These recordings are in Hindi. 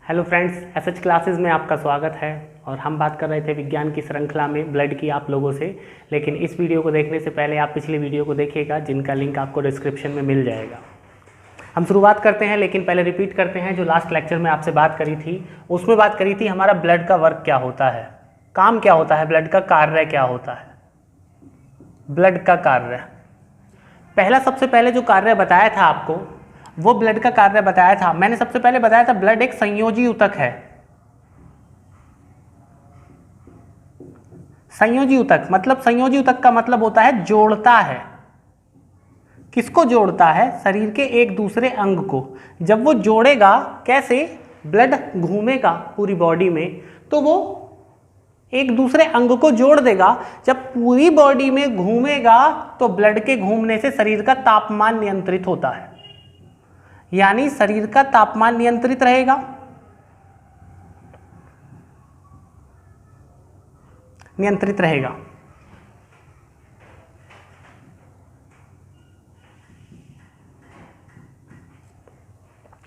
हेलो फ्रेंड्स, एसएच क्लासेस में आपका स्वागत है। और हम बात कर रहे थे विज्ञान की श्रृंखला में ब्लड की आप लोगों से। लेकिन इस वीडियो को देखने से पहले आप पिछली वीडियो को देखिएगा, जिनका लिंक आपको डिस्क्रिप्शन में मिल जाएगा। हम शुरुआत करते हैं, लेकिन पहले रिपीट करते हैं जो लास्ट लेक्चर में आपसे बात करी थी। उसमें बात करी थी हमारा ब्लड का वर्क क्या होता है, काम क्या होता है, ब्लड का कार्य क्या होता है। ब्लड का कार्य पहला, सबसे पहले जो कार्य बताया था आपको, वो ब्लड का कार्य बताया था। मैंने सबसे पहले बताया था ब्लड एक संयोजी ऊतक है। संयोजी ऊतक मतलब, संयोजी ऊतक का मतलब होता है जोड़ता है। किसको जोड़ता है? शरीर के एक दूसरे अंग को। जब वो जोड़ेगा, कैसे? ब्लड घूमेगा पूरी बॉडी में तो वो एक दूसरे अंग को जोड़ देगा। जब पूरी बॉडी में घूमेगा तो ब्लड के घूमने से शरीर का तापमान नियंत्रित होता है, यानी शरीर का तापमान नियंत्रित रहेगा। नियंत्रित रहेगा।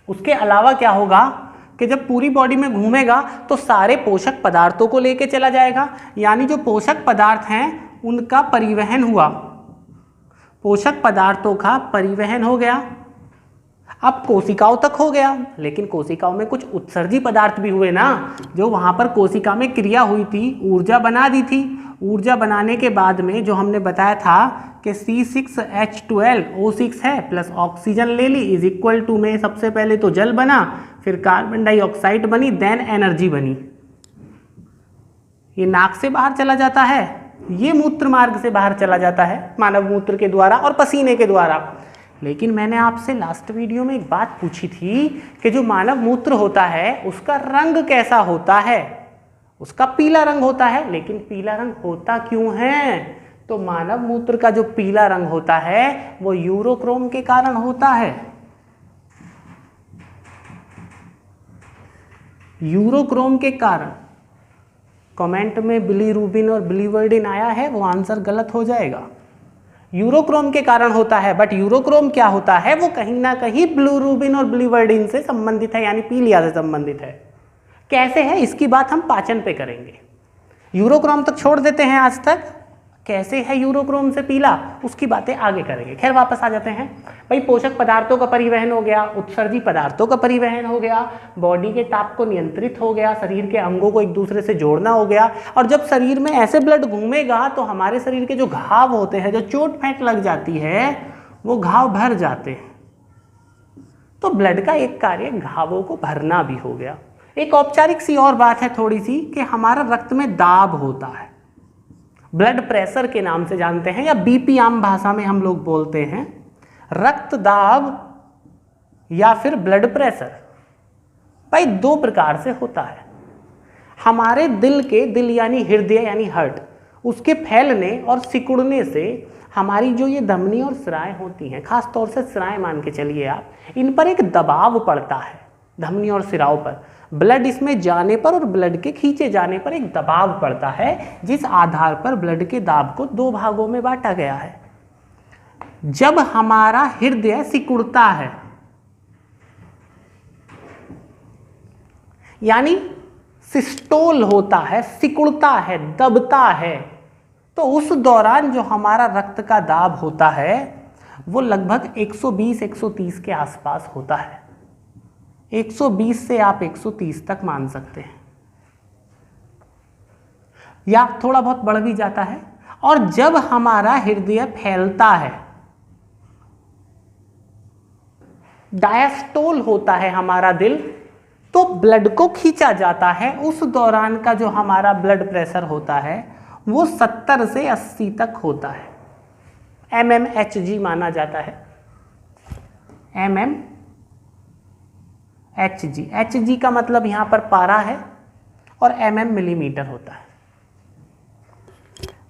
उसके अलावा क्या होगा कि जब पूरी बॉडी में घूमेगा तो सारे पोषक पदार्थों को लेके चला जाएगा, यानी जो पोषक पदार्थ हैं उनका परिवहन हुआ। पोषक पदार्थों का परिवहन हो गया। अब कोशिकाओं तक हो गया, लेकिन कोशिकाओं में कुछ उत्सर्जी पदार्थ भी हुए ना, जो वहां पर कोशिका में क्रिया हुई थी, ऊर्जा बना दी थी। ऊर्जा बनाने के बाद में जो हमने बताया था कि C6H12O6 है प्लस ऑक्सीजन ले ली इज इक्वल टू में सबसे पहले तो जल बना, फिर कार्बन डाइऑक्साइड बनी, देन एनर्जी बनी। ये नाक से बाहर चला जाता है, ये मूत्र मार्ग से बाहर चला जाता है, मानव मूत्र के द्वारा और पसीने के द्वारा। लेकिन मैंने आपसे लास्ट वीडियो में एक बात पूछी थी कि जो मानव मूत्र होता है उसका रंग कैसा होता है? उसका पीला रंग होता है। लेकिन पीला रंग होता क्यों है? तो मानव मूत्र का जो पीला रंग होता है वो यूरोक्रोम के कारण होता है। यूरोक्रोम के कारण। कमेंट में बिलीरुबिन और बिलीवर्डिन आया है, वो आंसर गलत हो जाएगा। यूरोक्रोम के कारण होता है, बट यूरोक्रोम क्या होता है? वो कहीं ना कहीं बिलीरुबिन और बिलीवर्डिन से संबंधित है, यानी पीलिया से संबंधित है। कैसे है इसकी बात हम पाचन पे करेंगे। यूरोक्रोम तक छोड़ देते हैं आज तक। कैसे है यूरोक्रोम से पीला, उसकी बातें आगे करेंगे। खैर वापस आ जाते हैं। भाई पोषक पदार्थों का परिवहन हो गया, उत्सर्जी पदार्थों का परिवहन हो गया, बॉडी के ताप को नियंत्रित हो गया, शरीर के अंगों को एक दूसरे से जोड़ना हो गया। और जब शरीर में ऐसे ब्लड घूमेगा तो हमारे शरीर के जो घाव होते हैं, जो चोट फेंट लग जाती है, वो घाव भर जाते हैं। तो ब्लड का एक कार्य घावों को भरना भी हो गया। एक औपचारिक सी और बात है थोड़ी सी, कि हमारा रक्त में दाब होता है, ब्लड प्रेशर के नाम से जानते हैं, या बीपी आम भाषा में हम लोग बोलते हैं। रक्त दाब या फिर ब्लड प्रेशर भाई दो प्रकार से होता है। हमारे दिल यानी हृदय यानी हार्ट, उसके फैलने और सिकुड़ने से हमारी जो ये धमनी और सिराएं होती हैं, खास तौर से सिराएं मान के चलिए आप, इन पर एक दबाव पड़ता है। धमनी और सिराओं पर ब्लड इसमें जाने पर और ब्लड के खींचे जाने पर एक दबाव पड़ता है, जिस आधार पर ब्लड के दाब को दो भागों में बांटा गया है। जब हमारा हृदय सिकुड़ता है, यानी सिस्टोल होता है, सिकुड़ता है, दबता है, तो उस दौरान जो हमारा रक्त का दाब होता है वो लगभग 120-130 के आसपास होता है। 120 से आप 130 तक मान सकते हैं, या थोड़ा बहुत बढ़ भी जाता है। और जब हमारा हृदय फैलता है, डायस्टोल होता है हमारा दिल, तो ब्लड को खींचा जाता है। उस दौरान का जो हमारा ब्लड प्रेशर होता है वो 70 से 80 तक होता है। mmHg माना जाता है। mmHg, Hg का मतलब यहां पर पारा है और mm मिलीमीटर होता है।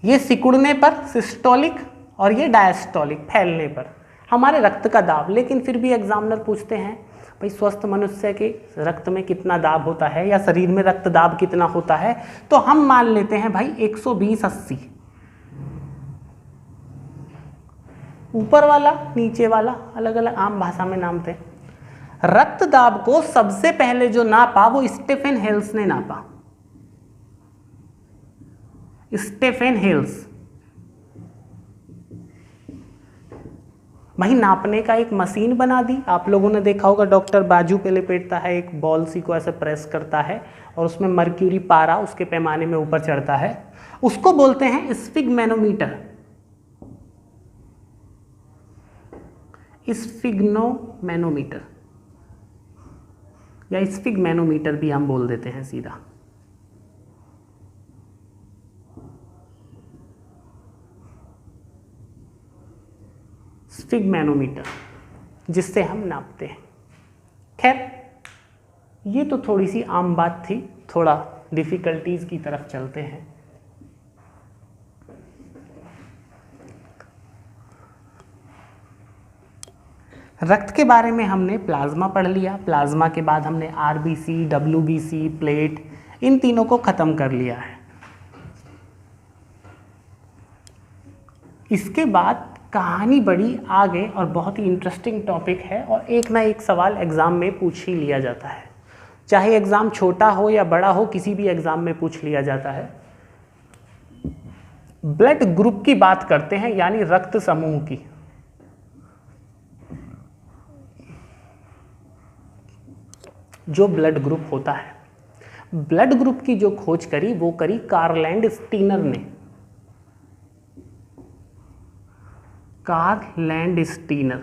ये सिकुड़ने पर सिस्टोलिक और ये डायस्टोलिक फैलने पर हमारे रक्त का दाब। लेकिन फिर भी एग्जामिनर पूछते हैं भाई स्वस्थ मनुष्य के रक्त में कितना दाब होता है, या शरीर में रक्त दाब कितना होता है, तो हम मान लेते हैं भाई 120-80। ऊपर वाला नीचे वाला अलग अलग आम भाषा में नाम थे। रक्त दाब को सबसे पहले जो नापा वो स्टीफन हेल्स ने नापा। स्टीफन हेल्स वही नापने का एक मशीन बना दी। आप लोगों ने देखा होगा डॉक्टर बाजू पे लपेटता है, एक बॉल सी को ऐसे प्रेस करता है और उसमें मर्क्यूरी पारा उसके पैमाने में ऊपर चढ़ता है, उसको बोलते हैं स्फिग्मेनोमीटर। स्फिग्नोमेनोमीटर या स्फिग्मेनोमीटर भी हम बोल देते हैं सीधा। स्फिग्मेनोमीटर जिससे हम नापते हैं। खैर ये तो थोड़ी सी आम बात थी, थोड़ा डिफिकल्टीज की तरफ चलते हैं। रक्त के बारे में हमने प्लाज्मा पढ़ लिया, प्लाज्मा के बाद हमने आरबीसी, डब्ल्यूबीसी, प्लेट, इन तीनों को खत्म कर लिया है। इसके बाद कहानी बड़ी आगे और बहुत ही इंटरेस्टिंग टॉपिक है और एक ना एक सवाल एग्जाम में पूछ ही लिया जाता है, चाहे एग्जाम छोटा हो या बड़ा हो, किसी भी एग्जाम में पूछ लिया जाता है। ब्लड ग्रुप की बात करते हैं, यानी रक्त समूह की। जो ब्लड ग्रुप होता है, ब्लड ग्रुप की जो खोज करी वो करी कार्ल लैंडस्टीनर ने। कार्ल लैंडस्टीनर,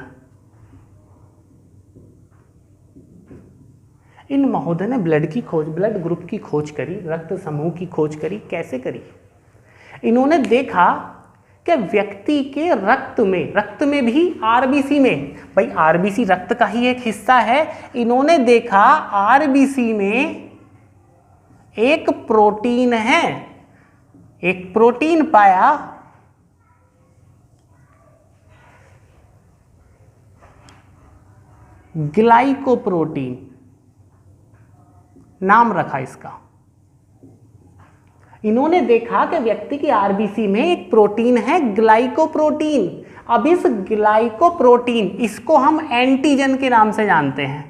इन महोदय ने ब्लड ग्रुप की खोज करी, रक्त समूह की खोज करी। कैसे करी? इन्होंने देखा कि व्यक्ति के रक्त में भी आरबीसी में, भाई आरबीसी रक्त का ही एक हिस्सा है, इन्होंने देखा आरबीसी में एक प्रोटीन है, एक प्रोटीन पाया ग्लाइकोप्रोटीन, नाम रखा इसका। इन्होंने देखा कि व्यक्ति की आरबीसी में एक प्रोटीन है ग्लाइकोप्रोटीन। अब इस ग्लाइकोप्रोटीन, इसको हम एंटीजन के नाम से जानते हैं।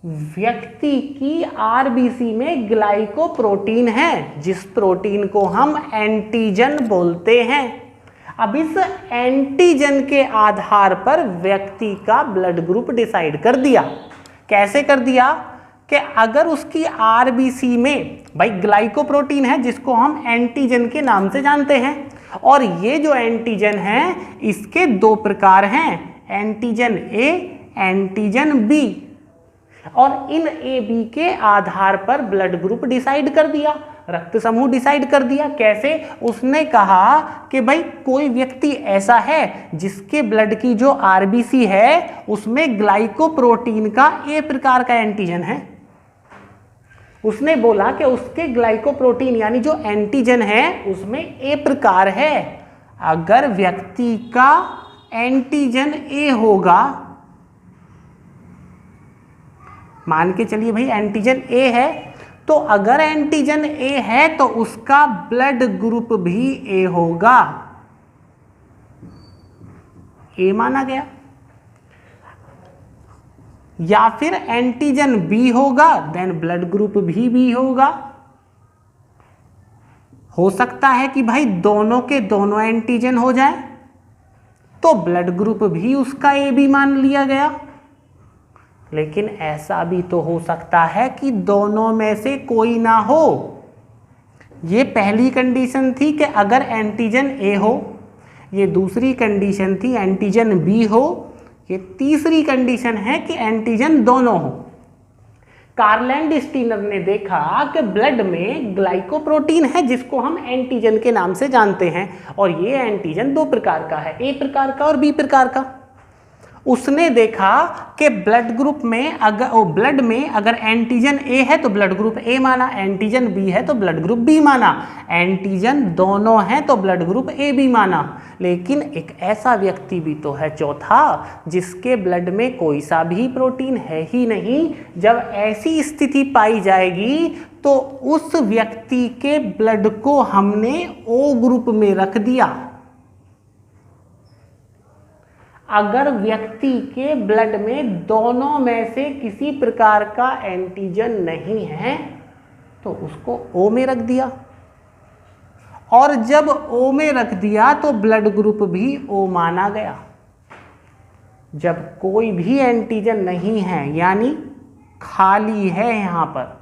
व्यक्ति की आरबीसी में ग्लाइकोप्रोटीन है, जिस प्रोटीन को हम एंटीजन बोलते हैं। अब इस एंटीजन के आधार पर व्यक्ति का ब्लड ग्रुप डिसाइड कर दिया। कैसे कर दिया? कि अगर उसकी आरबीसी में भाई ग्लाइकोप्रोटीन है जिसको हम एंटीजन के नाम से जानते हैं, और ये जो एंटीजन है इसके दो प्रकार हैं, एंटीजन ए, एंटीजन बी, और इन ए बी के आधार पर ब्लड ग्रुप डिसाइड कर दिया, रक्त समूह डिसाइड कर दिया। कैसे? उसने कहा कि भाई कोई व्यक्ति ऐसा है जिसके ब्लड की जो आरबीसी है उसमें ग्लाइकोप्रोटीन का ए प्रकार का एंटीजन है। उसने बोला कि उसके ग्लाइकोप्रोटीन यानी जो एंटीजन है उसमें ए प्रकार है। अगर व्यक्ति का एंटीजन ए होगा, मान के चलिए भाई एंटीजन ए है, तो अगर एंटीजन ए है तो उसका ब्लड ग्रुप भी ए होगा, ए माना गया। या फिर एंटीजन बी होगा, देन ब्लड ग्रुप भी बी होगा। हो सकता है कि भाई दोनों के दोनों एंटीजन हो जाए तो ब्लड ग्रुप भी उसका ए बी मान लिया गया। लेकिन ऐसा भी तो हो सकता है कि दोनों में से कोई ना हो। ये पहली कंडीशन थी कि अगर एंटीजन ए हो, ये दूसरी कंडीशन थी एंटीजन बी हो, ये तीसरी कंडीशन है कि एंटीजन दोनों हो। कार्ल लैंडस्टीनर ने देखा कि ब्लड में ग्लाइकोप्रोटीन है जिसको हम एंटीजन के नाम से जानते हैं, और ये एंटीजन दो प्रकार का है, ए प्रकार का और बी प्रकार का। उसने देखा कि ब्लड में अगर एंटीजन ए है तो ब्लड ग्रुप ए माना, एंटीजन बी है तो ब्लड ग्रुप बी माना, एंटीजन दोनों हैं तो ब्लड ग्रुप ए बी माना। लेकिन एक ऐसा व्यक्ति भी तो है चौथा जिसके ब्लड में कोई सा भी प्रोटीन है ही नहीं। जब ऐसी स्थिति पाई जाएगी तो उस व्यक्ति के ब्लड को हमने ओ ग्रुप में रख दिया। अगर व्यक्ति के ब्लड में दोनों में से किसी प्रकार का एंटीजन नहीं है तो उसको O में रख दिया, और जब O में रख दिया तो ब्लड ग्रुप भी O माना गया। जब कोई भी एंटीजन नहीं है यानी खाली है, यहाँ पर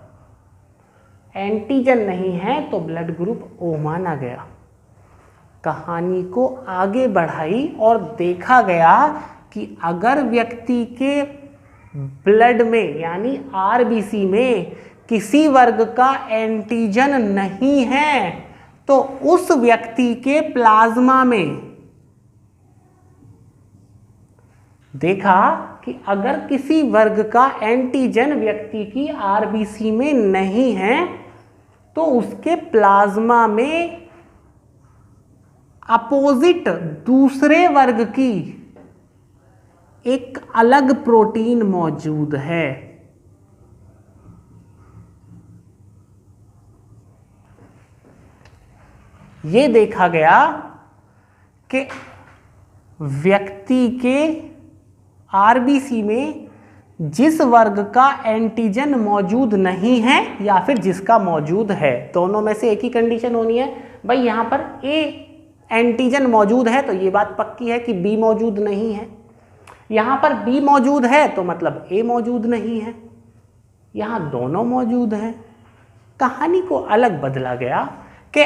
एंटीजन नहीं है तो ब्लड ग्रुप O माना गया। कहानी को आगे बढ़ाई और देखा गया कि अगर व्यक्ति के ब्लड में यानी आरबीसी में किसी वर्ग का एंटीजन नहीं है तो उस व्यक्ति के प्लाज्मा में, देखा कि अगर किसी वर्ग का एंटीजन व्यक्ति की आरबीसी में नहीं है तो उसके प्लाज्मा में अपोजिट दूसरे वर्ग की एक अलग प्रोटीन मौजूद है। ये देखा गया कि व्यक्ति के आरबीसी में जिस वर्ग का एंटीजन मौजूद नहीं है या फिर जिसका मौजूद है, दोनों में से एक ही कंडीशन होनी है। भाई यहां पर ए एंटीजन मौजूद है तो ये बात पक्की है कि बी मौजूद नहीं है। यहां पर बी मौजूद है तो मतलब ए मौजूद नहीं है। यहां दोनों मौजूद हैं। कहानी को अलग बदला गया कि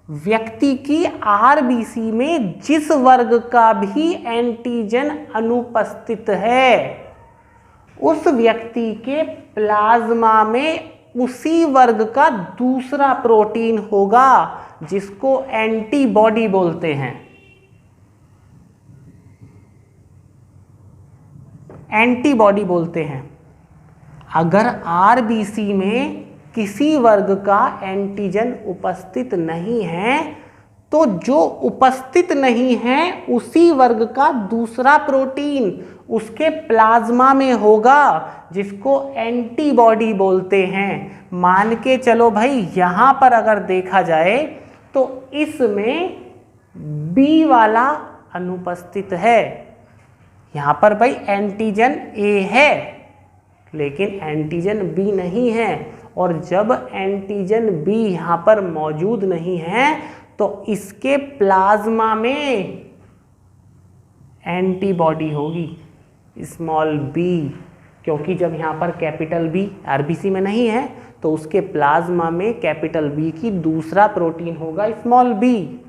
व्यक्ति की आरबीसी में जिस वर्ग का भी एंटीजन अनुपस्थित है उस व्यक्ति के प्लाज्मा में उसी वर्ग का दूसरा प्रोटीन होगा जिसको एंटीबॉडी बोलते हैं। एंटीबॉडी बोलते हैं। अगर आरबीसी में किसी वर्ग का एंटीजन उपस्थित नहीं है तो जो उपस्थित नहीं है उसी वर्ग का दूसरा प्रोटीन उसके प्लाज्मा में होगा जिसको एंटीबॉडी बोलते हैं। मान के चलो भाई यहां पर अगर देखा जाए तो इसमें बी वाला अनुपस्थित है। यहां पर भाई एंटीजन ए है लेकिन एंटीजन बी नहीं है, और जब एंटीजन बी यहां पर मौजूद नहीं है तो इसके प्लाज्मा में एंटीबॉडी होगी स्मॉल बी, क्योंकि जब यहां पर कैपिटल बी आरबीसी में नहीं है तो उसके प्लाज्मा में कैपिटल बी की दूसरा प्रोटीन होगा स्मॉल बी।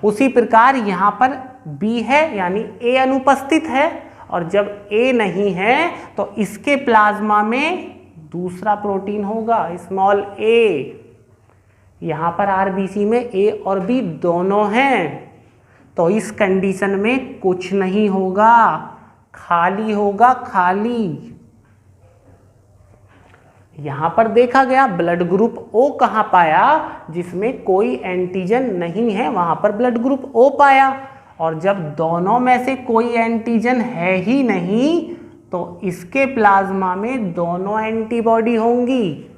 उसी प्रकार यहां पर बी है यानी ए अनुपस्थित है, और जब ए नहीं है तो इसके प्लाज्मा में दूसरा प्रोटीन होगा स्मॉल ए। यहां पर आरबीसी में ए और बी दोनों हैं तो इस कंडीशन में कुछ नहीं होगा, खाली होगा, खाली। यहां पर देखा गया ब्लड ग्रुप ओ कहां पाया, जिसमें कोई एंटीजन नहीं है वहां पर ब्लड ग्रुप ओ पाया, और जब दोनों में से कोई एंटीजन है ही नहीं तो इसके प्लाज्मा में दोनों एंटीबॉडी होंगी।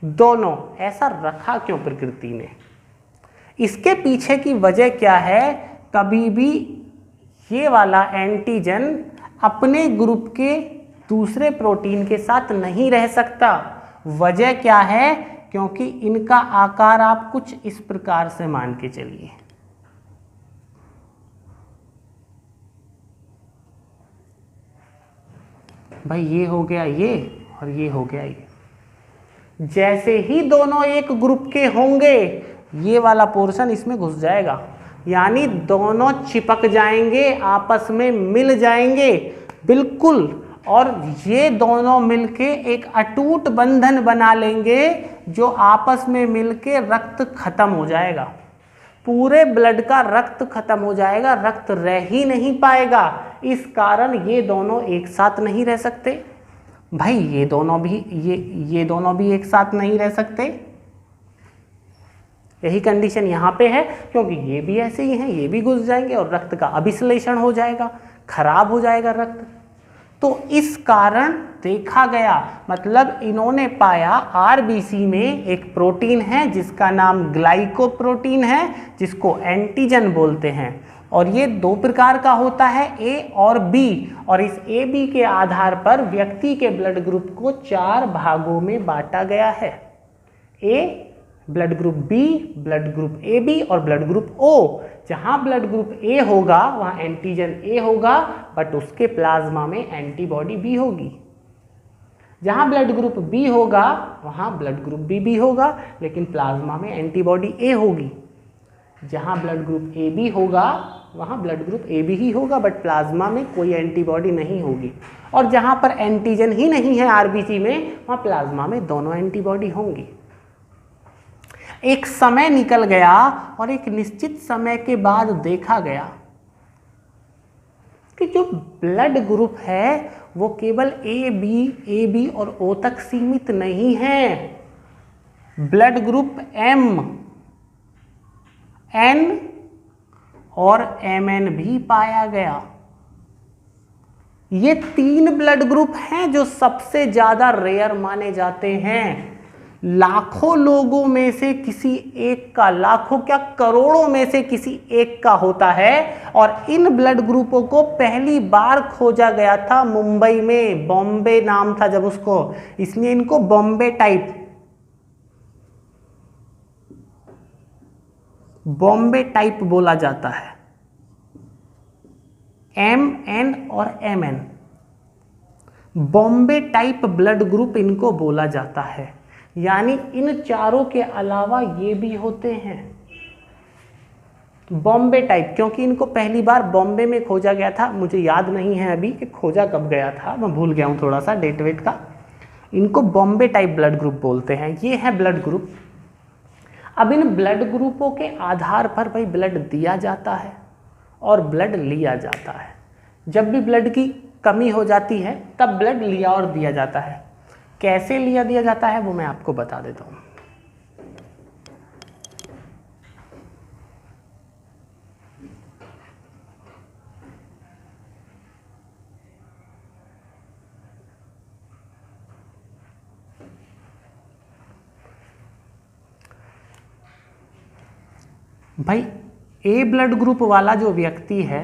दोनों ऐसा रखा क्यों प्रकृति ने? इसके पीछे की वजह क्या है? कभी भी ये वाला एंटीजन अपने ग्रुप के दूसरे प्रोटीन के साथ नहीं रह सकता। वजह क्या है? क्योंकि इनका आकार आप कुछ इस प्रकार से मान के चलिए। भाई ये हो गया ये और ये हो गया ये। जैसे ही दोनों एक ग्रुप के होंगे ये वाला पोर्शन इसमें घुस जाएगा, यानी दोनों चिपक जाएंगे, आपस में मिल जाएंगे बिल्कुल, और ये दोनों मिलके एक अटूट बंधन बना लेंगे जो आपस में मिलके रक्त खत्म हो जाएगा। पूरे ब्लड का रक्त खत्म हो जाएगा, रक्त रह ही नहीं पाएगा। इस कारण ये दोनों एक साथ नहीं रह सकते। भाई ये दोनों भी एक साथ नहीं रह सकते। यही कंडीशन यहाँ पे है, क्योंकि ये भी ऐसे ही हैं, ये भी घुस जाएंगे और रक्त का अभिश्लेषण हो जाएगा, खराब हो जाएगा रक्त। तो इस कारण देखा गया, मतलब इन्होंने पाया आरबीसी में एक प्रोटीन है जिसका नाम ग्लाइकोप्रोटीन है, जिसको एंटीजन बोलते हैं। और ये दो प्रकार का होता है, ए और बी, और इस ए बी के आधार पर व्यक्ति के ब्लड ग्रुप को 4 भागों में बांटा गया है। A blood group B, blood group A B और ब्लड ग्रुप ओ। जहां ब्लड ग्रुप ए होगा वहां एंटीजन ए होगा, बट उसके प्लाज्मा में एंटीबॉडी बी होगी। जहां ब्लड ग्रुप बी होगा वहां ब्लड ग्रुप बी होगा, लेकिन प्लाज्मा में एंटीबॉडी ए होगी। जहां ब्लड ग्रुप ए बी होगा वहां ब्लड ग्रुप ए बी ही होगा, बट प्लाज्मा में कोई एंटीबॉडी नहीं होगी। और जहां पर एंटीजन ही नहीं है आरबीसी में, वहां प्लाज्मा में दोनों एंटीबॉडी होंगी। एक समय निकल गया और एक निश्चित समय के बाद देखा गया कि जो ब्लड ग्रुप है वो केवल ए बी और ओ तक सीमित नहीं है। ब्लड ग्रुप एम, एन और एमएन भी पाया गया। ये 3 ब्लड ग्रुप हैं जो सबसे ज्यादा रेयर माने जाते हैं। लाखों लोगों में से किसी एक का, लाखों क्या करोड़ों में से किसी एक का होता है। और इन ब्लड ग्रुपों को पहली बार खोजा गया था मुंबई में, बॉम्बे नाम था जब उसको, इसलिए इनको बॉम्बे टाइप, बॉम्बे टाइप बोला जाता है। एम एन और M N, Bombay type blood group इनको बोला जाता है। यानी इन चारों के अलावा ये भी होते हैं बॉम्बे टाइप, क्योंकि इनको पहली बार बॉम्बे में खोजा गया था। मुझे याद नहीं है अभी कि खोजा कब गया था, मैं भूल गया हूँ थोड़ा सा डेट वेट का। इनको बॉम्बे टाइप ब्लड ग्रुप बोलते हैं। ये है ब्लड ग्रुप। अब इन ब्लड ग्रुपों के आधार पर भाई ब्लड दिया जाता है और ब्लड लिया जाता है। जब भी ब्लड की कमी हो जाती है तब ब्लड लिया और दिया जाता है। कैसे लिया दिया जाता है वो मैं आपको बता देता हूँ। भाई ए ब्लड ग्रुप वाला जो व्यक्ति है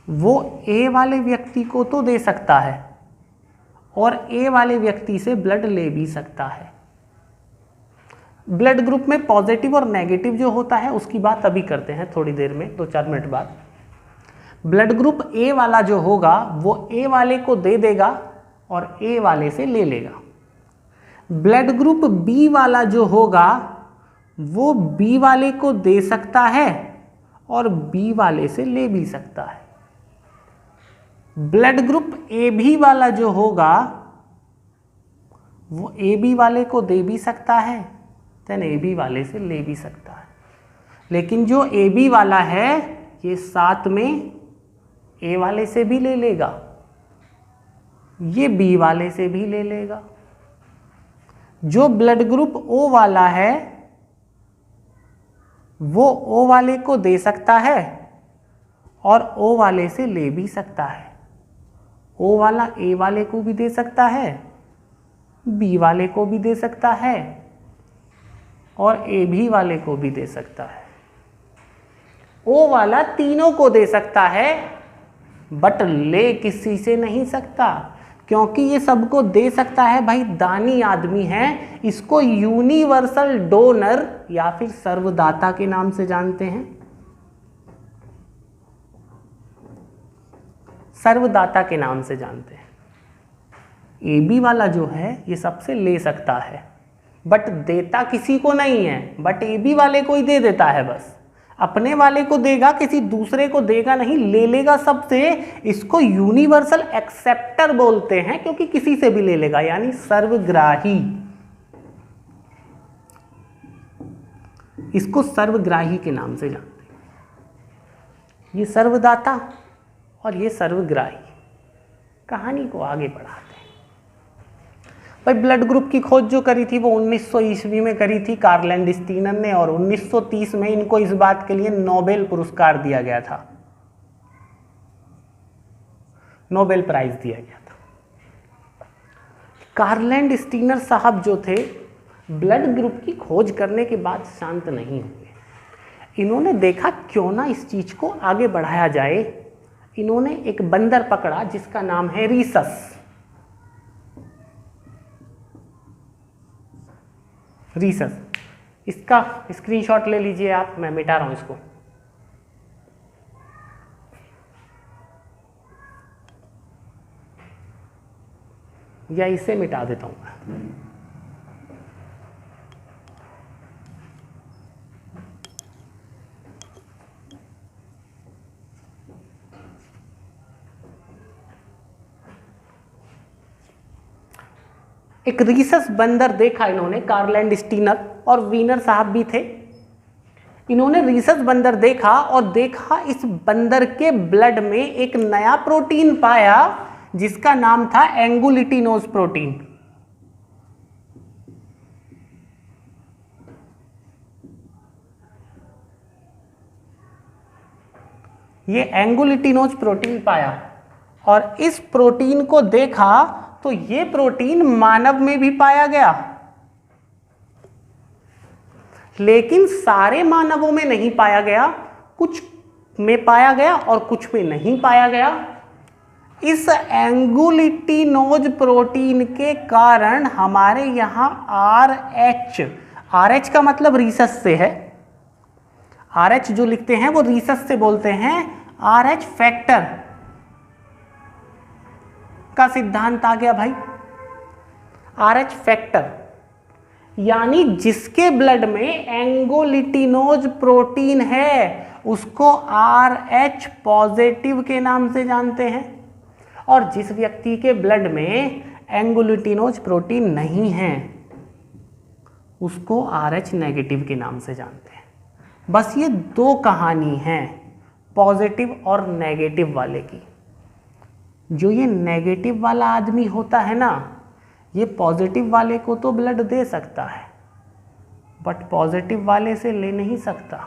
वो ए वाले व्यक्ति को तो दे सकता है और ए वाले व्यक्ति से ब्लड ले भी सकता है। ब्लड ग्रुप में पॉजिटिव और नेगेटिव जो होता है उसकी बात अभी करते हैं थोड़ी देर में, 2-4 मिनट बाद। ब्लड ग्रुप ए वाला जो होगा वो ए वाले को दे देगा और ए वाले से ले लेगा। ब्लड ग्रुप बी वाला जो होगा वो बी वाले को दे सकता है और बी वाले से ले भी सकता है। ब्लड ग्रुप ए बी वाला जो होगा वो ए बी वाले को दे भी सकता है, देन ए बी वाले से ले भी सकता है। लेकिन जो ए बी वाला है ये साथ में ए वाले से भी ले लेगा, ये बी वाले से भी ले लेगा। जो ब्लड ग्रुप ओ वाला है वो ओ वाले को दे सकता है और ओ वाले से ले भी सकता है। ओ वाला ए वाले को भी दे सकता है, बी वाले को भी दे सकता है और ए बी वाले को भी दे सकता है। ओ वाला तीनों को दे सकता है बट ले किसी से नहीं सकता, क्योंकि ये सबको दे सकता है भाई दानी आदमी है। इसको यूनिवर्सल डोनर या फिर सर्वदाता के नाम से जानते हैं। सर्वदाता के नाम से जानते हैं। ए बी वाला जो है ये सबसे ले सकता है बट देता किसी को नहीं है, बट ए बी वाले को ही दे देता है बस। अपने वाले को देगा, किसी दूसरे को देगा नहीं, ले लेगा सबसे। इसको यूनिवर्सल एक्सेप्टर बोलते हैं क्योंकि किसी से भी ले लेगा, यानी सर्वग्राही। इसको सर्वग्राही के नाम से जानते हैं। ये सर्वदाता और ये सर्वग्राही। कहानी को आगे बढ़ाते हैं। भाई ब्लड ग्रुप की खोज जो करी थी वो 1900 ईस्वी में करी थी कार्लैंड स्टीनर ने, और 1930 में इनको इस बात के लिए नोबेल पुरस्कार दिया गया था, नोबेल प्राइज दिया गया था। कार्लैंड स्टीनर साहब जो थे ब्लड ग्रुप की खोज करने के बाद शांत नहीं हुए। इन्होंने देखा क्यों ना इस चीज को आगे बढ़ाया जाए। इन्होंने एक बंदर पकड़ा जिसका नाम है रीसस। रीसस, इसका स्क्रीनशॉट ले लीजिए आप, मैं मिटा रहा हूं इसको। या इसे मिटा देता हूं। एक रीसस बंदर देखा इन्होंने, कार्लैंड स्टीनर और वीनर साहब भी थे। इन्होंने रीसस बंदर देखा और देखा इस बंदर के ब्लड में एक नया प्रोटीन पाया जिसका नाम था एंगुलिटिनोज प्रोटीन। ये एंगुलिटिनोज प्रोटीन पाया और इस प्रोटीन को देखा तो ये प्रोटीन मानव में भी पाया गया, लेकिन सारे मानवों में नहीं पाया गया, कुछ में पाया गया और कुछ में नहीं पाया गया। इस एंगुलिटिनोज प्रोटीन के कारण हमारे यहां RH का मतलब रीसस से है, RH जो लिखते हैं वो रीसस से बोलते हैं। RH फैक्टर का सिद्धांत आ गया भाई। RH फैक्टर यानी जिसके ब्लड में एंगुलिटिनोज प्रोटीन है उसको RH पॉजिटिव के नाम से जानते हैं, और जिस व्यक्ति के ब्लड में एंगुलिटिनोज प्रोटीन नहीं है उसको RH नेगेटिव के नाम से जानते हैं। बस ये दो कहानी है पॉजिटिव और नेगेटिव वाले की। जो ये नेगेटिव वाला आदमी होता है ना, ये पॉजिटिव वाले को तो ब्लड दे सकता है बट पॉजिटिव वाले से ले नहीं सकता।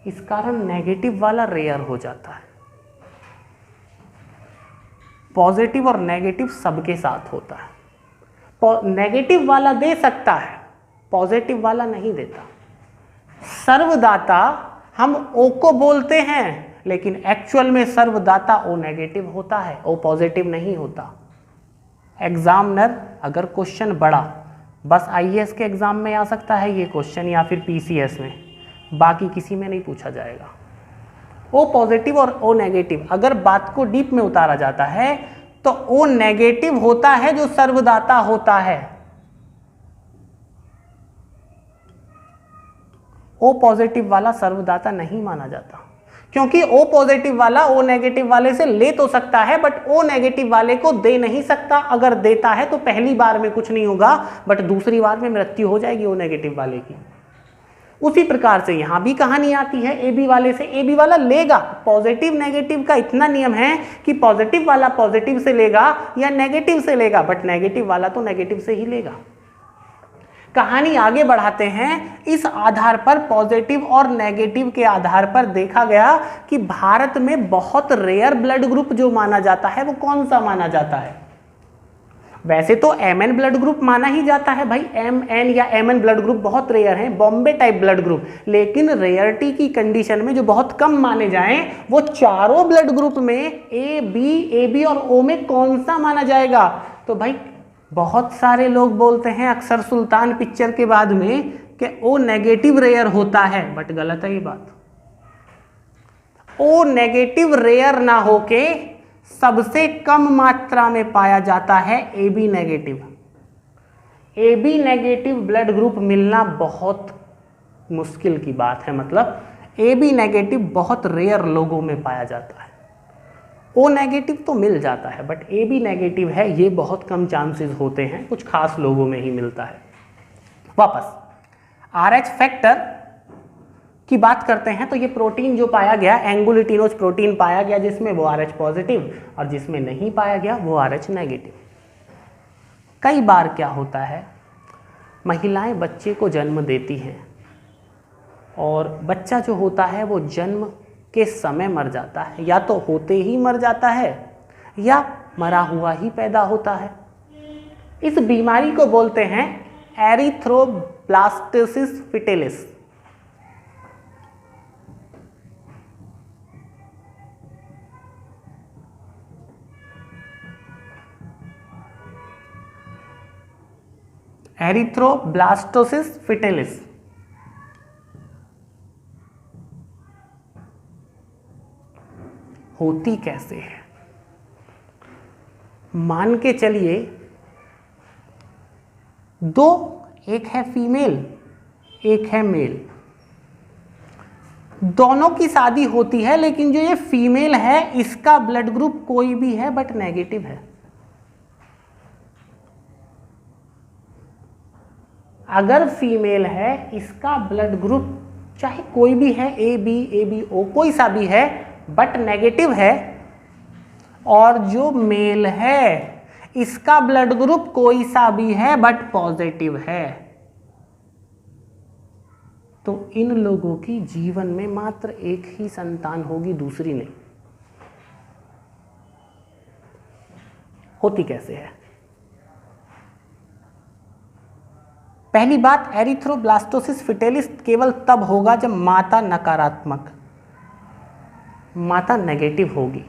इस कारण नेगेटिव वाला रेयर हो जाता है। पॉजिटिव और नेगेटिव सबके साथ होता है। नेगेटिव वाला दे सकता है, पॉजिटिव वाला नहीं देता। सर्वदाता हम O को बोलते हैं, लेकिन एक्चुअल में सर्वदाता O नेगेटिव होता है, O पॉजिटिव नहीं होता। एग्जामिनर अगर क्वेश्चन बड़ा, बस IAS के एग्जाम में आ सकता है ये क्वेश्चन या फिर PCS में, बाकी किसी में नहीं पूछा जाएगा। O पॉजिटिव और O नेगेटिव, अगर बात को डीप में उतारा जाता है तो O नेगेटिव होता है जो सर्वदाता होता है। O पॉजिटिव वाला सर्वदाता नहीं माना जाता, क्योंकि O पॉजिटिव वाला O नेगेटिव वाले से ले तो सकता है बट O नेगेटिव वाले को दे नहीं सकता। अगर देता है तो पहली बार में कुछ नहीं होगा बट दूसरी बार में मृत्यु हो जाएगी O नेगेटिव वाले की। उसी प्रकार से यहां भी कहानी आती है AB वाले से। AB वाला लेगा, पॉजिटिव नेगेटिव का इतना नियम है कि पॉजिटिव वाला पॉजिटिव से लेगा या नेगेटिव से लेगा, बट नेगेटिव वाला तो नेगेटिव से ही लेगा। कहानी आगे बढ़ाते हैं। इस आधार पर, पॉजिटिव और नेगेटिव के आधार पर देखा गया कि भारत में बहुत रेयर ब्लड ग्रुप जो माना जाता है वो कौन सा माना जाता है। वैसे तो MN ब्लड ग्रुप माना ही जाता है भाई, MN या MN ब्लड ग्रुप बहुत रेयर हैं, बॉम्बे टाइप ब्लड ग्रुप। लेकिन रेयरिटी की कंडीशन में जो बहुत कम माने जाएं वो चारों ब्लड ग्रुप में AB और O में कौन सा माना जाएगा। तो भाई बहुत सारे लोग बोलते हैं अक्सर सुल्तान पिक्चर के बाद में कि O नेगेटिव रेयर होता है, बट गलत है ये बात। O नेगेटिव रेयर ना होके सबसे कम मात्रा में पाया जाता है AB negative. AB negative blood group मिलना बहुत मुश्किल की बात है, मतलब AB नेगेटिव बहुत रेयर लोगों में पाया जाता है। O नेगेटिव तो मिल जाता है बट AB नेगेटिव है ये बहुत कम चांसेस होते हैं, कुछ खास लोगों में ही मिलता है। वापस RH फैक्टर की बात करते हैं तो ये प्रोटीन जो पाया गया, एंगुलिटिनोज प्रोटीन पाया गया जिसमें वो RH पॉजिटिव और जिसमें नहीं पाया गया वो RH नेगेटिव। कई बार क्या होता है, महिलाएं बच्चे को जन्म देती हैं और बच्चा जो होता है वो जन्म के समय मर जाता है, या तो होते ही मर जाता है या मरा हुआ ही पैदा होता है। इस बीमारी को बोलते हैं एरिथ्रोब्लास्टोसिस फिटेलिस। Erythroblastosis fetalis. होती कैसे है? मान के चलिए दो, एक है फीमेल एक है मेल, दोनों की शादी होती है, लेकिन जो ये फीमेल है इसका ब्लड ग्रुप कोई भी है बट नेगेटिव है। अगर फीमेल है इसका ब्लड ग्रुप चाहे कोई भी है, ए बी ओ कोई सा भी है बट नेगेटिव है, और जो मेल है इसका ब्लड ग्रुप कोई सा भी है बट पॉजिटिव है, तो इन लोगों की जीवन में मात्र एक ही संतान होगी, दूसरी नहीं। होती कैसे है? पहली बात, एरिथ्रोब्लास्टोसिस फिटेलिस केवल तब होगा जब माता नकारात्मक, माता नेगेटिव होगी।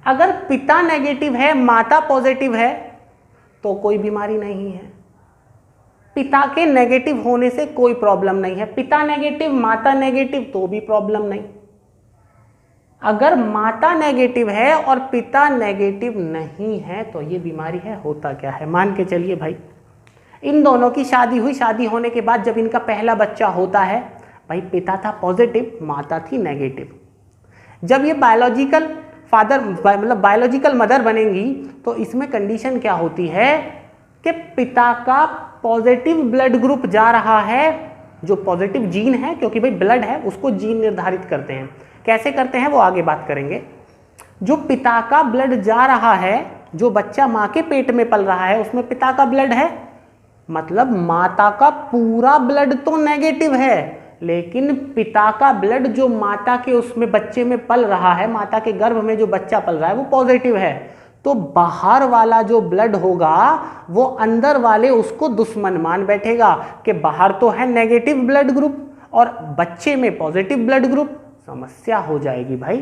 अगर पिता नेगेटिव है माता पॉजिटिव है तो कोई बीमारी नहीं है। पिता के नेगेटिव होने से कोई प्रॉब्लम नहीं है, पिता नेगेटिव माता नेगेटिव तो भी प्रॉब्लम नहीं। अगर माता नेगेटिव है और पिता नेगेटिव नहीं है तो ये बीमारी है। होता क्या है? मान के चलिए भाई इन दोनों की शादी हुई, शादी होने के बाद जब इनका पहला बच्चा होता है, भाई पिता था पॉजिटिव माता थी नेगेटिव। जब ये बायोलॉजिकल फादर मतलब बायोलॉजिकल मदर बनेंगी तो इसमें कंडीशन क्या होती है कि पिता का पॉजिटिव ब्लड ग्रुप जा रहा है, जो पॉजिटिव जीन है, क्योंकि भाई ब्लड है उसको जीन निर्धारित करते हैं। कैसे करते हैं वो आगे बात करेंगे। जो पिता का ब्लड जा रहा है, जो बच्चा माँ के पेट में पल रहा है उसमें पिता का ब्लड है, मतलब माता का पूरा ब्लड तो नेगेटिव है, लेकिन पिता का ब्लड जो माता के उसमें बच्चे में पल रहा है, माता के गर्भ में जो बच्चा पल रहा है वो पॉजिटिव है। तो बाहर वाला जो ब्लड होगा वो अंदर वाले उसको दुश्मन मान बैठेगा कि बाहर तो है नेगेटिव ब्लड ग्रुप और बच्चे में पॉजिटिव ब्लड ग्रुप, समस्या हो जाएगी भाई।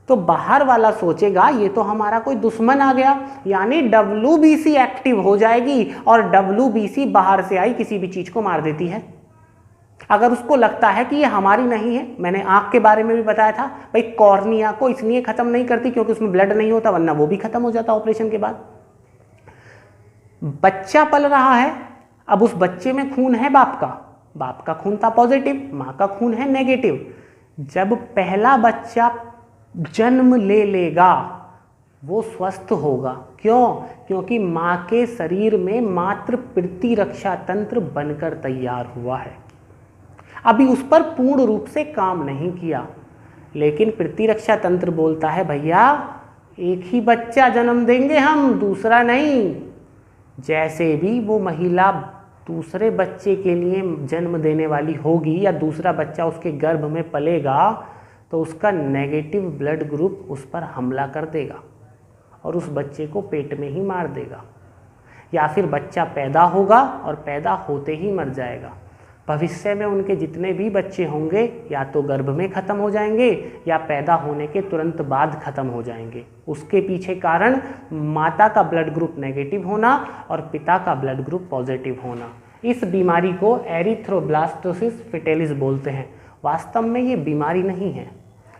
तो बाहर वाला सोचेगा ये तो हमारा कोई दुश्मन आ गया, यानी WBC एक्टिव हो जाएगी और WBC बाहर से आई किसी भी चीज को मार देती है। अगर उसको लगता है कि ये हमारी नहीं है, मैंने आंख के बारे में भी बताया था भाई, कॉर्निया को इसलिए खत्म नहीं करती क्योंकि उसमें ब्लड नहीं होता, वरना वो भी खत्म हो जाता ऑपरेशन के बाद। बच्चा पल रहा है, अब उस बच्चे में खून है बाप का खून था पॉजिटिव, माँ का खून है नेगेटिव। जब पहला बच्चा जन्म ले लेगा वो स्वस्थ होगा, क्यों? क्योंकि माँ के शरीर में मात्र प्रतिरक्षा तंत्र बनकर तैयार हुआ है। अभी उस पर पूर्ण रूप से काम नहीं किया, लेकिन प्रतिरक्षा तंत्र बोलता है भैया एक ही बच्चा जन्म देंगे हम, दूसरा नहीं। जैसे भी वो महिला दूसरे बच्चे के लिए जन्म देने वाली होगी या दूसरा बच्चा उसके गर्भ में पलेगा तो उसका नेगेटिव ब्लड ग्रुप उस पर हमला कर देगा और उस बच्चे को पेट में ही मार देगा, या फिर बच्चा पैदा होगा और पैदा होते ही मर जाएगा। भविष्य में उनके जितने भी बच्चे होंगे या तो गर्भ में ख़त्म हो जाएंगे या पैदा होने के तुरंत बाद ख़त्म हो जाएंगे। उसके पीछे कारण माता का ब्लड ग्रुप नेगेटिव होना और पिता का ब्लड ग्रुप पॉजिटिव होना। इस बीमारी को एरिथ्रोब्लास्टोसिस फिटेलिस बोलते हैं। वास्तव में ये बीमारी नहीं है,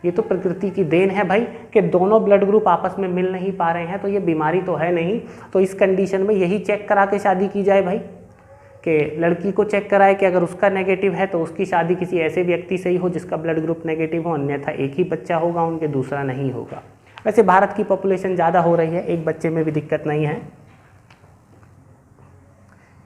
ये तो प्रकृति की देन है भाई कि दोनों ब्लड ग्रुप आपस में मिल नहीं पा रहे हैं, तो ये बीमारी तो है नहीं। तो इस कंडीशन में यही चेक करा के शादी की जाए भाई, कि लड़की को चेक कराए कि अगर उसका नेगेटिव है तो उसकी शादी किसी ऐसे व्यक्ति से ही हो जिसका ब्लड ग्रुप नेगेटिव हो, अन्यथा एक ही बच्चा होगा उनके, दूसरा नहीं होगा। वैसे भारत की पॉपुलेशन ज़्यादा हो रही है, एक बच्चे में भी दिक्कत नहीं है।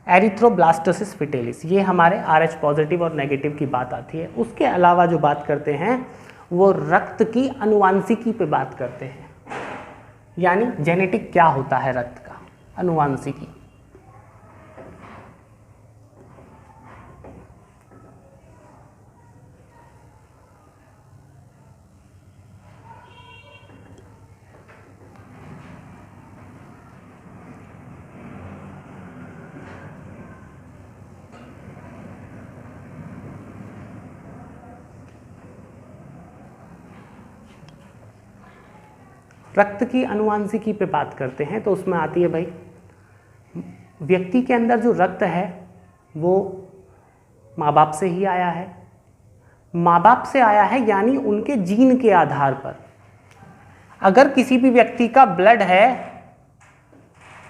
एरिथ्रोब्लास्टोसिस फिटेलिस, ये हमारे RH पॉजिटिव और नेगेटिव की बात आती है। उसके अलावा जो बात करते हैं वो रक्त की अनुवांशिकी पे बात करते हैं, यानी जेनेटिक क्या होता है रक्त का, अनुवांशिकी। रक्त की अनुवांशिकी पे बात करते हैं तो उसमें आती है भाई व्यक्ति के अंदर जो रक्त है वो माँ बाप से ही आया है, माँ बाप से आया है यानी उनके जीन के आधार पर। अगर किसी भी व्यक्ति का ब्लड है,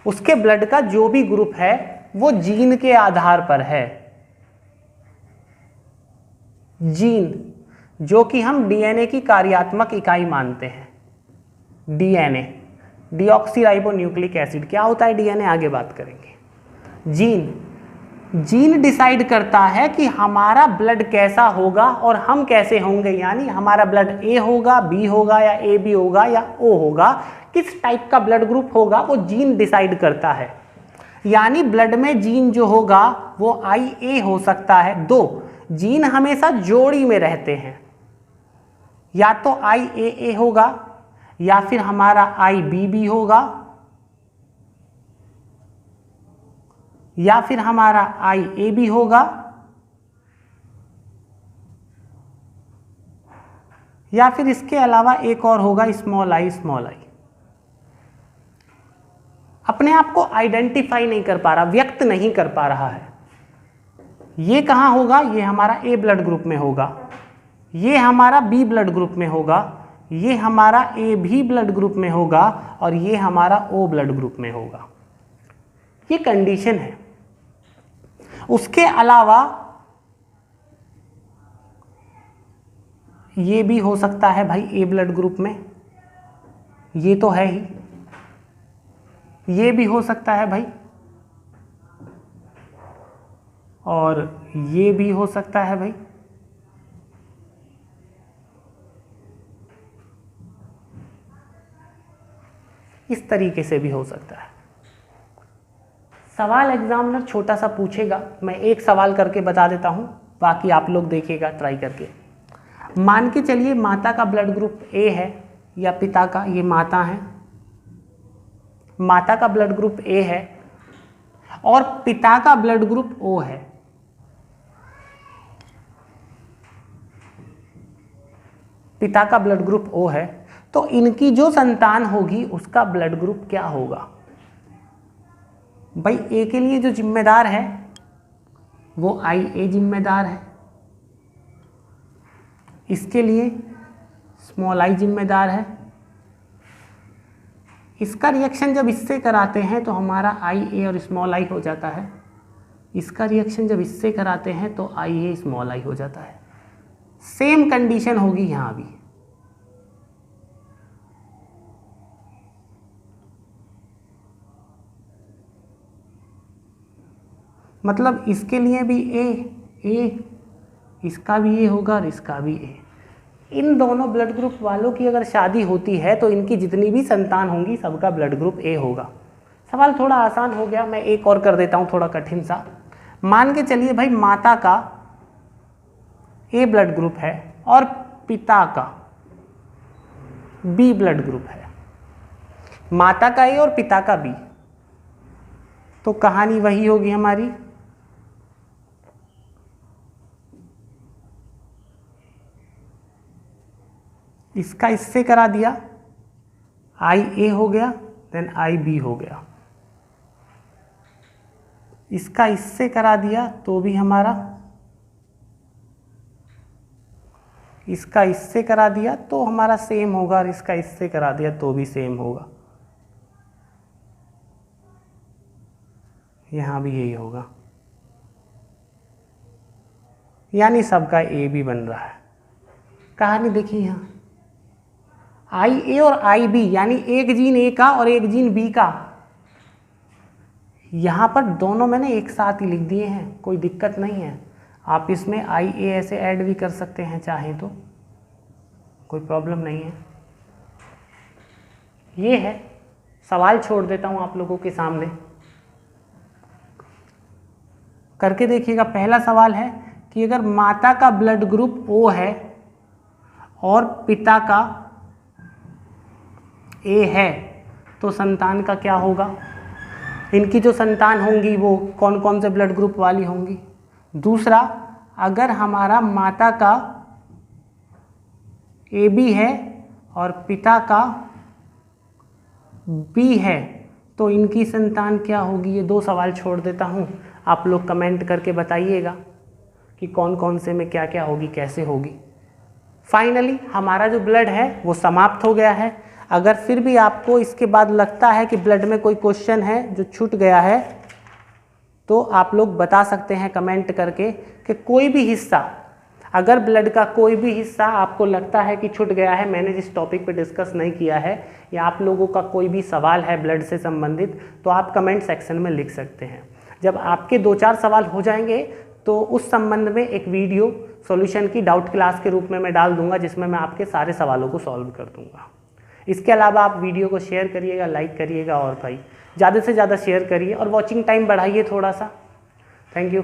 उसके ब्लड का जो भी ग्रुप है वो जीन के आधार पर है। जीन जो कि हम डीएनए की कार्यात्मक इकाई मानते हैं। डीएनए, डीऑक्सीराइबोन्यूक्लिक एसिड, क्या होता है डीएनए आगे बात करेंगे। जीन डिसाइड करता है कि हमारा ब्लड कैसा होगा और हम कैसे होंगे, यानी हमारा ब्लड ए होगा, बी होगा या ए बी होगा या ओ होगा, किस टाइप का ब्लड ग्रुप होगा वो जीन डिसाइड करता है। यानी ब्लड में जीन जो होगा वो IA हो सकता है। दो जीन हमेशा जोड़ी में रहते हैं, या तो IAA होगा या फिर हमारा IBB होगा या फिर हमारा IAB होगा या फिर इसके अलावा एक और होगा स्मॉल आई। अपने आप को आइडेंटिफाई नहीं कर पा रहा, व्यक्त नहीं कर पा रहा है। ये कहाँ होगा, ये हमारा A ब्लड ग्रुप में होगा, ये हमारा B ब्लड ग्रुप में होगा, ये हमारा AB ब्लड ग्रुप में होगा और ये हमारा O ब्लड ग्रुप में होगा। ये कंडीशन है। उसके अलावा ये भी हो सकता है भाई A ब्लड ग्रुप में, ये तो है ही, ये भी हो सकता है भाई, और ये भी हो सकता है भाई। इस तरीके से भी हो सकता है। सवाल एग्जामिनर छोटा सा पूछेगा, मैं एक सवाल करके बता देता हूं, बाकी आप लोग देखिएगा ट्राई करके। मान के चलिए माता का ब्लड ग्रुप A है या पिता का, ये माता है, माता का ब्लड ग्रुप A है और पिता का ब्लड ग्रुप O है। पिता का ब्लड ग्रुप O है, तो इनकी जो संतान होगी उसका ब्लड ग्रुप क्या होगा। भाई A के लिए जो जिम्मेदार है वो IA जिम्मेदार है, इसके लिए स्मॉल I जिम्मेदार है। इसका रिएक्शन जब इससे कराते हैं तो हमारा IA और स्मॉल I हो जाता है, इसका रिएक्शन जब इससे कराते हैं तो IA स्मॉल I हो जाता है। सेम कंडीशन होगी यहाँ भी। मतलब इसके लिए भी A, इसका भी A होगा और इसका भी A। इन दोनों ब्लड ग्रुप वालों की अगर शादी होती है तो इनकी जितनी भी संतान होंगी सबका ब्लड ग्रुप A होगा। सवाल थोड़ा आसान हो गया, मैं एक और कर देता हूँ थोड़ा कठिन सा। मान के चलिए भाई माता का A ब्लड ग्रुप है और पिता का B ब्लड ग्रुप है। माता का A और पिता का B, तो कहानी वही होगी हमारी। इसका इससे करा दिया, IA हो गया, देन IB हो गया। इसका इससे करा दिया तो भी हमारा, इसका इससे करा दिया तो हमारा सेम होगा और इसका इससे करा दिया तो भी सेम होगा। यहाँ भी यही होगा, यानी सबका A भी बन रहा है। कहानी देखिए यहाँ IA और IB, यानी एक जीन A का और एक जीन B का, यहाँ पर दोनों मैंने एक साथ ही लिख दिए हैं, कोई दिक्कत नहीं है। आप इसमें IA ऐसे ऐड भी कर सकते हैं चाहें तो, कोई प्रॉब्लम नहीं है। ये है, सवाल छोड़ देता हूँ आप लोगों के सामने, करके देखिएगा। पहला सवाल है कि अगर माता का ब्लड ग्रुप O है और पिता का A है तो संतान का क्या होगा। इनकी जो संतान होंगी वो कौन कौन से ब्लड ग्रुप वाली होंगी। दूसरा, अगर हमारा माता का AB है और पिता का B है तो इनकी संतान क्या होगी, ये 2 सवाल छोड़ देता हूँ, आप लोग कमेंट करके बताइएगा कि कौन कौन से में क्या क्या होगी, कैसे होगी। फाइनली हमारा जो ब्लड है वो समाप्त हो गया है। अगर फिर भी आपको इसके बाद लगता है कि ब्लड में कोई क्वेश्चन है जो छूट गया है, तो आप लोग बता सकते हैं कमेंट करके कि कोई भी हिस्सा, अगर ब्लड का कोई भी हिस्सा आपको लगता है कि छूट गया है, मैंने जिस टॉपिक पे डिस्कस नहीं किया है, या आप लोगों का कोई भी सवाल है ब्लड से संबंधित, तो आप कमेंट सेक्शन में लिख सकते हैं। जब आपके 2-4 सवाल हो जाएंगे तो उस संबंध में एक वीडियो सॉल्यूशन की डाउट क्लास के रूप में मैं डाल दूंगा, जिसमें मैं आपके सारे सवालों को सॉल्व कर दूंगा। इसके अलावा आप वीडियो को शेयर करिएगा, लाइक करिएगा, और भाई ज़्यादा से ज़्यादा शेयर करिए और वॉचिंग टाइम बढ़ाइए थोड़ा सा। Thank you.